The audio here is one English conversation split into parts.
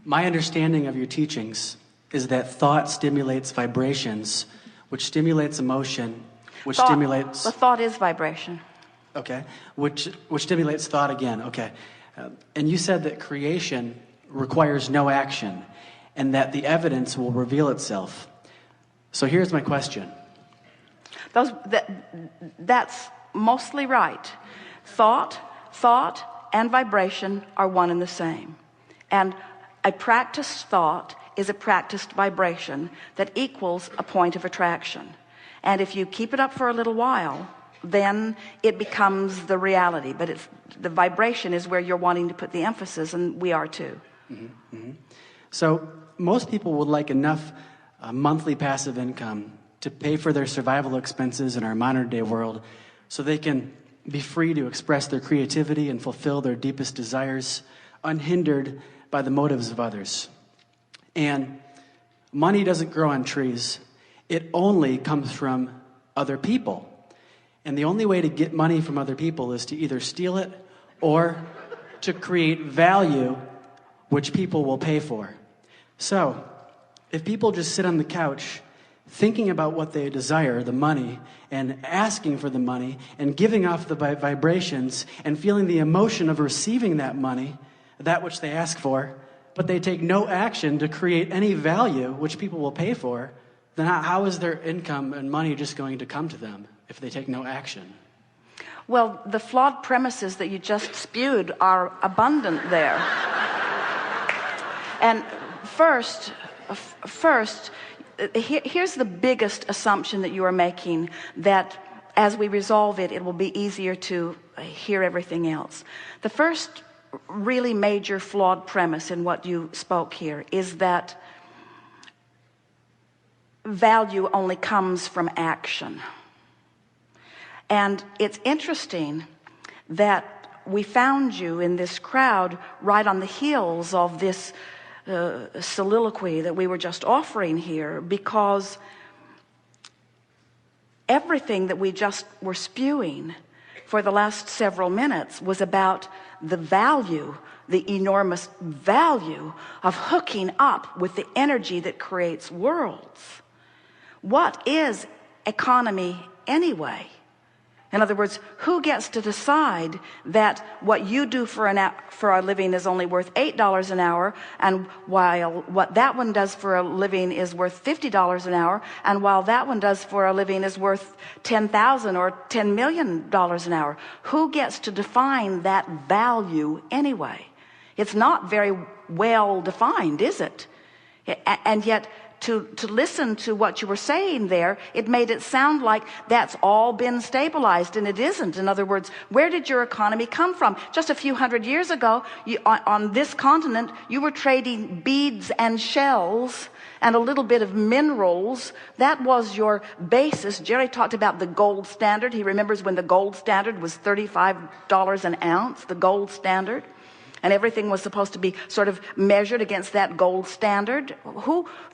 My understanding of your teachings is that thought stimulates vibrations, which stimulates emotion, which stimulates... The thought is vibration. Okay, which stimulates thought again, okay. And you said that creation requires no action, and that the evidence will reveal itself. So here's my question. That's mostly right. Thought and vibration are one and the same. And a practiced thought is a practiced vibration that equals a point of attraction. And if you keep it up for a little while, then it becomes the reality. But the vibration is where you're wanting to put the emphasis, and we are too. Mm-hmm, mm-hmm. So most people would like enough monthly passive income to pay for their survival expenses in our modern day world so they can be free to express their creativity and fulfill their deepest desires unhindered by the motives of others. And money doesn't grow on trees. It only comes from other people. And the only way to get money from other people is to either steal it or to create value which people will pay for. So, if people just sit on the couch thinking about what they desire, the money, and asking for the money, and giving off the vibrations, and feeling the emotion of receiving that money, that which they ask for, but they take no action to create any value which people will pay for, then how is their income and money just going to come to them if they take no action? Well, the flawed premises that you just spewed are abundant there. And first, here's the biggest assumption that you are making, that as we resolve it, it will be easier to hear everything else. The first really major flawed premise in what you spoke here is that value only comes from action. And it's interesting that we found you in this crowd right on the heels of this soliloquy that we were just offering here, because everything that we just were spewing for the last several minutes was about the value, the enormous value of hooking up with the energy that creates worlds. What is economy anyway? In other words, who gets to decide that what you do for a living is only worth $8 an hour, and while what that one does for a living is worth $50 an hour, and while that one does for a living is worth $10,000 or $10 million an hour? Who gets to define that value anyway? It's not very well defined, is it? And yet, to listen to what you were saying there, it made it sound like that's all been stabilized, and it isn't. In other words, where did your economy come from? Just a few hundred years ago, on this continent, you were trading beads and shells and a little bit of minerals. That was your basis. Jerry talked about the gold standard. He remembers when the gold standard was $35 an ounce, the gold standard. And everything was supposed to be sort of measured against that gold standard.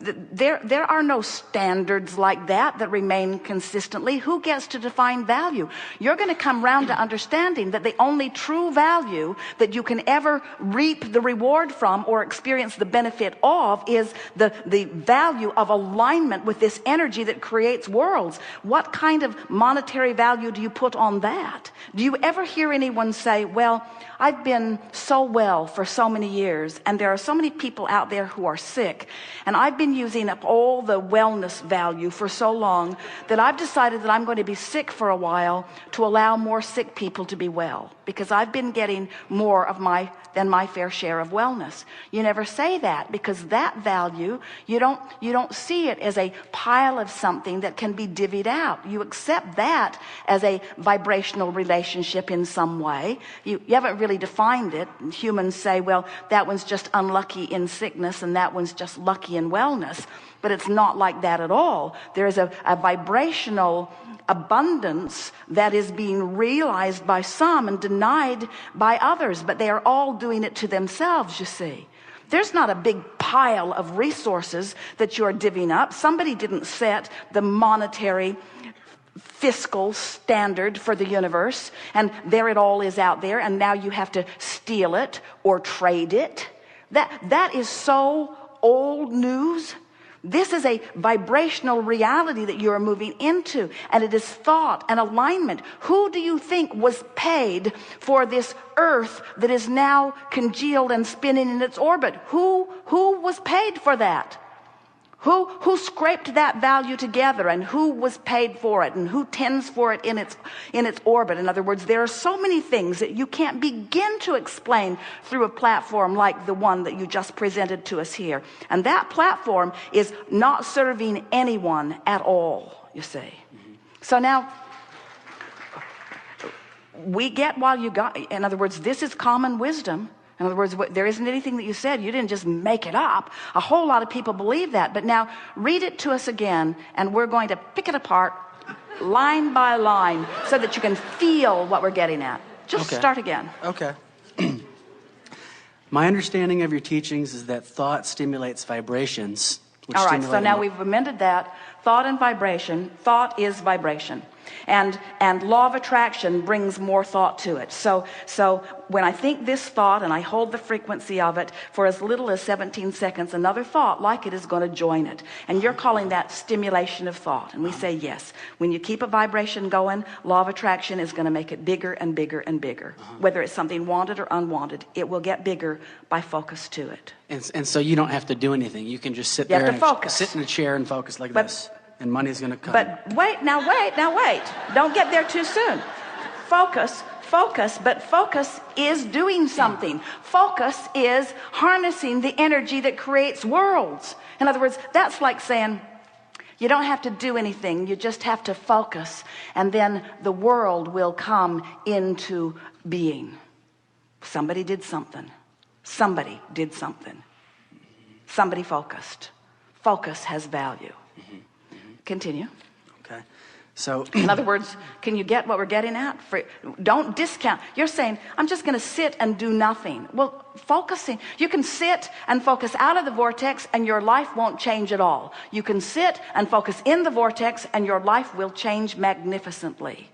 There are no standards like that remain consistently. Who gets to define value? You're going to come round to understanding that the only true value that you can ever reap the reward from or experience the benefit of is the value of alignment with this energy that creates worlds. What kind of monetary value do you put on that? Do you ever hear anyone say, well, I've been so well for so many years, and there are so many people out there who are sick, and I've been using up all the wellness value for so long that I've decided that I'm going to be sick for a while to allow more sick people to be well, because I've been getting more of than my fair share of wellness. You never say that, because that value, you don't see it as a pile of something that can be divvied out. You accept that as a vibrational relationship in some way. You haven't really defined it. Humans say, well, that one's just unlucky in sickness and that one's just lucky in wellness. But it's not like that at all. There is a vibrational abundance that is being realized by some and denied by others, but they are all doing it to themselves, you see. There's not a big pile of resources that you're divvying up. Somebody didn't set the monetary fiscal standard for the universe, and there it all is out there, and now you have to steal it or trade it. That is so old news. This is a vibrational reality that you are moving into, and it is thought and alignment. Who do you think was paid for this earth that is now congealed and spinning in its orbit? Who was paid for that? Who scraped that value together, and who was paid for it, and who tends for it in its orbit? In other words, there are so many things that you can't begin to explain through a platform like the one that you just presented to us here. And that platform is not serving anyone at all, you see. So now, we get while you got, in other words, this is common wisdom. In other words, there isn't anything that you said. You didn't just make it up. A whole lot of people believe that. But now read it to us again, and we're going to pick it apart line by line so that you can feel what we're getting at. Just start again. Okay. My understanding of your teachings is that thought stimulates vibrations. All right, so now we've amended that. Thought and vibration. Thought is vibration. And law of attraction brings more thought to it. So when I think this thought and I hold the frequency of it for as little as 17 seconds, another thought like it is going to join it. And you're calling that stimulation of thought. And we say yes. When you keep a vibration going, law of attraction is going to make it bigger and bigger and bigger. Whether it's something wanted or unwanted, it will get bigger by focus to it. And so you don't have to do anything. You can just sit You there have to and focus. sit in a chair and focus like this. And money's going to come. But wait. Don't get there too soon. Focus, but focus is doing something. Focus is harnessing the energy that creates worlds. In other words, that's like saying, you don't have to do anything. You just have to focus. And then the world will come into being. Somebody did something. Somebody did something. Somebody focused. Focus has value. Continue. Okay. So, in other words, can you get what we're getting at? Don't discount. You're saying, I'm just going to sit and do nothing. Well, focusing. You can sit and focus out of the vortex and your life won't change at all. You can sit and focus in the vortex and your life will change magnificently.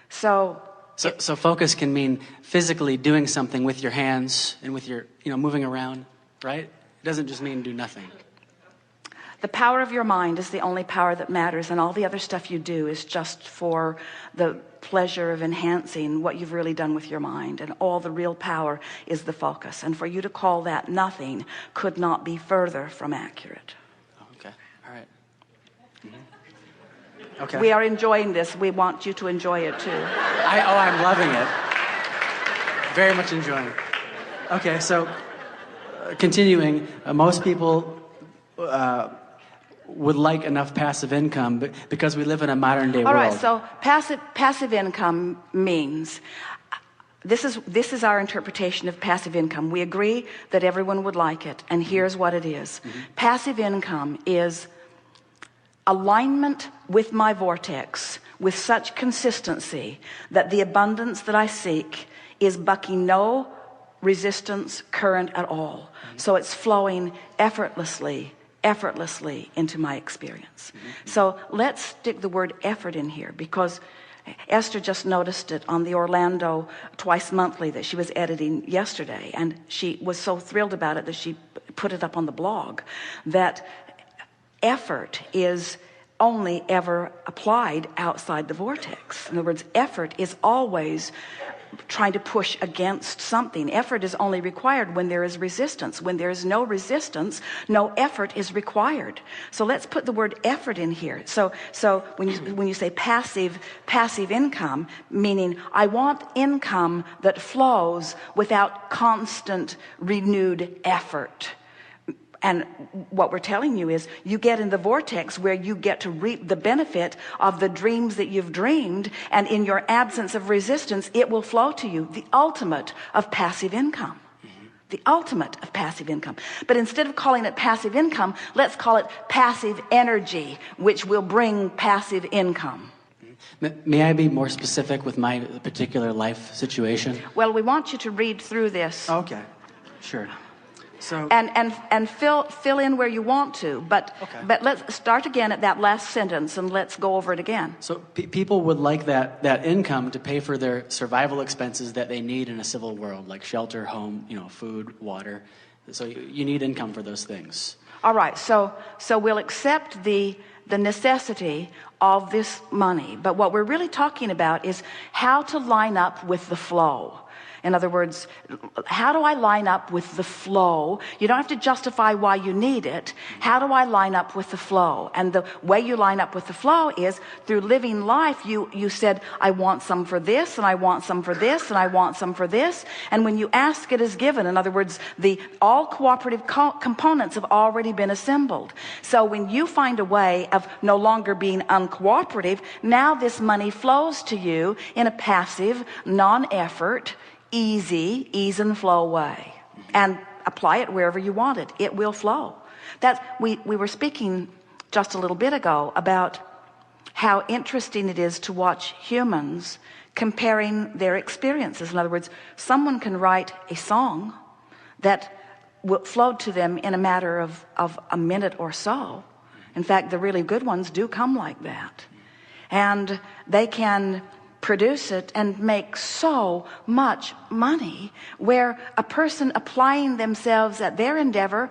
So focus can mean physically doing something with your hands and with your, moving around, right? It doesn't just mean do nothing. The power of your mind is the only power that matters, and all the other stuff you do is just for the pleasure of enhancing what you've really done with your mind. And all the real power is the focus. And for you to call that nothing could not be further from accurate. Okay. All right. Mm-hmm. Okay. We are enjoying this. We want you to enjoy it too. I'm loving it. Very much enjoying it. Okay, so continuing, most people would like enough passive income because we live in a modern day world. All right, so passive income means, this is our interpretation of passive income. We agree that everyone would like it, and here's what it is. Passive income is alignment with my vortex with such consistency that the abundance that I seek is bucking no resistance current at all. So it's flowing effortlessly into my experience. So let's stick the word effort in here, because Esther just noticed it on the Orlando Twice Monthly that she was editing yesterday, and she was so thrilled about it that she put it up on the blog, that effort is only ever applied outside the vortex. In other words, effort is always trying to push against something. Effort is only required when there is resistance. When there is no resistance, no effort is required. So let's put the word effort in here. So when you say passive income, meaning I want income that flows without constant renewed effort. And what we're telling you is you get in the vortex where you get to reap the benefit of the dreams that you've dreamed, and in your absence of resistance, it will flow to you, the ultimate of passive income. The ultimate of passive income. But instead of calling it passive income, let's call it passive energy, which will bring passive income. May I be more specific with my particular life situation? Well, we want you to read through this. Okay, sure. So and fill in where you want to, but let's start again at that last sentence and let's go over it again. So people would like that income to pay for their survival expenses that they need in a civil world, like shelter, home, food, water. So you need income for those things. All right, so we'll accept the necessity of this money, but what we're really talking about is how to line up with the flow. In other words, how do I line up with the flow? You don't have to justify why you need it. How do I line up with the flow? And the way you line up with the flow is through living life. You said, I want some for this, and I want some for this, and I want some for this. And when you ask, it is given. In other words, all cooperative components have already been assembled. So when you find a way of no longer being uncooperative, now this money flows to you in a passive, non-effort, ease and flow way, and apply it wherever you want it. It will flow. We were speaking just a little bit ago about how interesting it is to watch humans comparing their experiences. In other words, someone can write a song that will flow to them in a matter of a minute or so. In fact, the really good ones do come like that, and they can produce it and make so much money, where a person applying themselves at their endeavor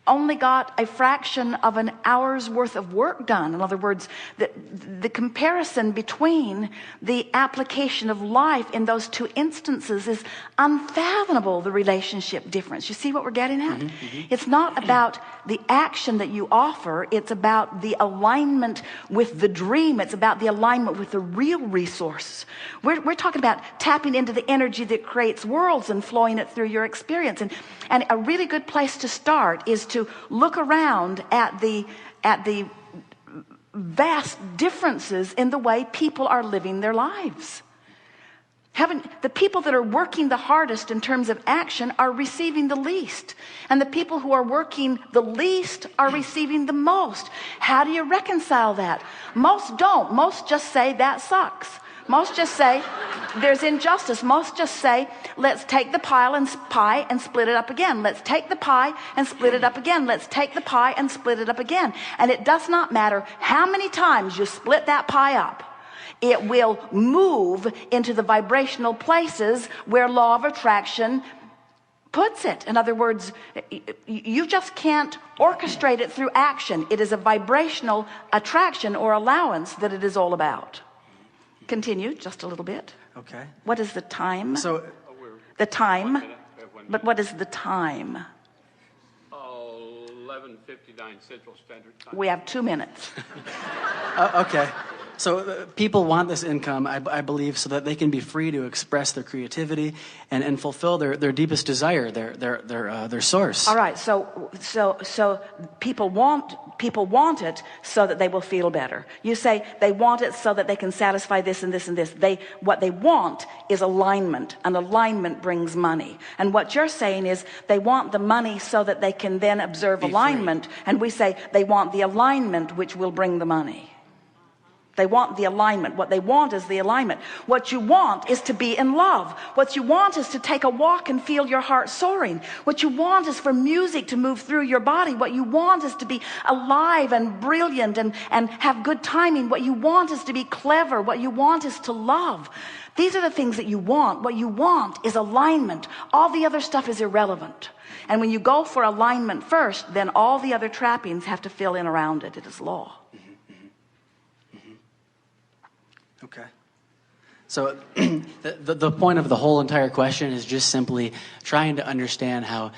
only got a fraction of an hour's worth of work done. In other words, the comparison between the application of life in those two instances is unfathomable, the relationship difference. You see what we're getting at? It's not about the action that you offer. It's about the alignment with the dream. It's about the alignment with the real resource. We're talking about tapping into the energy that creates worlds and flowing it through your experience. And a really good place to start is to look around at the vast differences in the way people are living their lives. The people that are working the hardest in terms of action are receiving the least, and the people who are working the least are receiving the most. How do you reconcile that? Most don't. Most just say that sucks. Most just say there's injustice. Most just say, let's take the pie and split it up again. Let's take the pie and split it up again. Let's take the pie and split it up again. And it does not matter how many times you split that pie up. It will move into the vibrational places where law of attraction puts it. In other words, you just can't orchestrate it through action. It is a vibrational attraction or allowance that it is all about. Continue just a little bit. Okay. What is the time? So the time. But what is the time? 11:59 Central Standard Time. We have 2 minutes. Okay. So people want this income, I believe, so that they can be free to express their creativity and fulfill their deepest desire, their source. All right. So people want it so that they will feel better. You say they want it so that they can satisfy this and this and this. What they want is alignment, and alignment brings money. And what you're saying is they want the money so that they can then observe alignment. And we say they want the alignment which will bring the money. They want the alignment. What they want is the alignment. What you want is to be in love. What you want is to take a walk and feel your heart soaring. What you want is for music to move through your body. What you want is to be alive and brilliant and have good timing. What you want is to be clever. What you want is to love. These are the things that you want. What you want is alignment. All the other stuff is irrelevant. And when you go for alignment first, then all the other trappings have to fill in around it. It is law. Okay. So the point of the whole entire question is just simply trying to understand how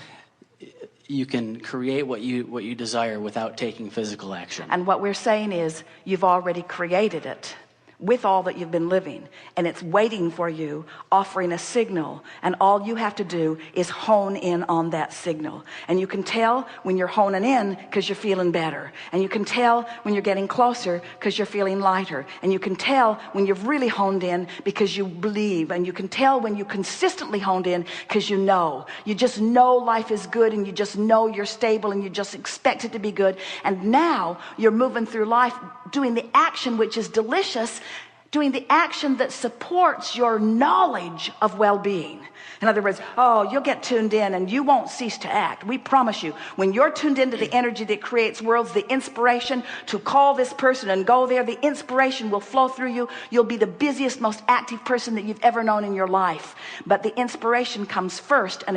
you can create what you desire without taking physical action. And what we're saying is you've already created it with all that you've been living, and it's waiting for you, offering a signal, and all you have to do is hone in on that signal. And you can tell when you're honing in because you're feeling better, and you can tell when you're getting closer because you're feeling lighter, and you can tell when you've really honed in because you believe, and you can tell when you consistently honed in because you just know life is good, and you just know you're stable, and you just expect it to be good. And now you're moving through life doing the action which is delicious, doing the action that supports your knowledge of well-being. In other words, you'll get tuned in and you won't cease to act. We promise you, when you're tuned into the energy that creates worlds, the inspiration to call this person and go there, the inspiration will flow through you. You'll be the busiest, most active person that you've ever known in your life. But the inspiration comes first, and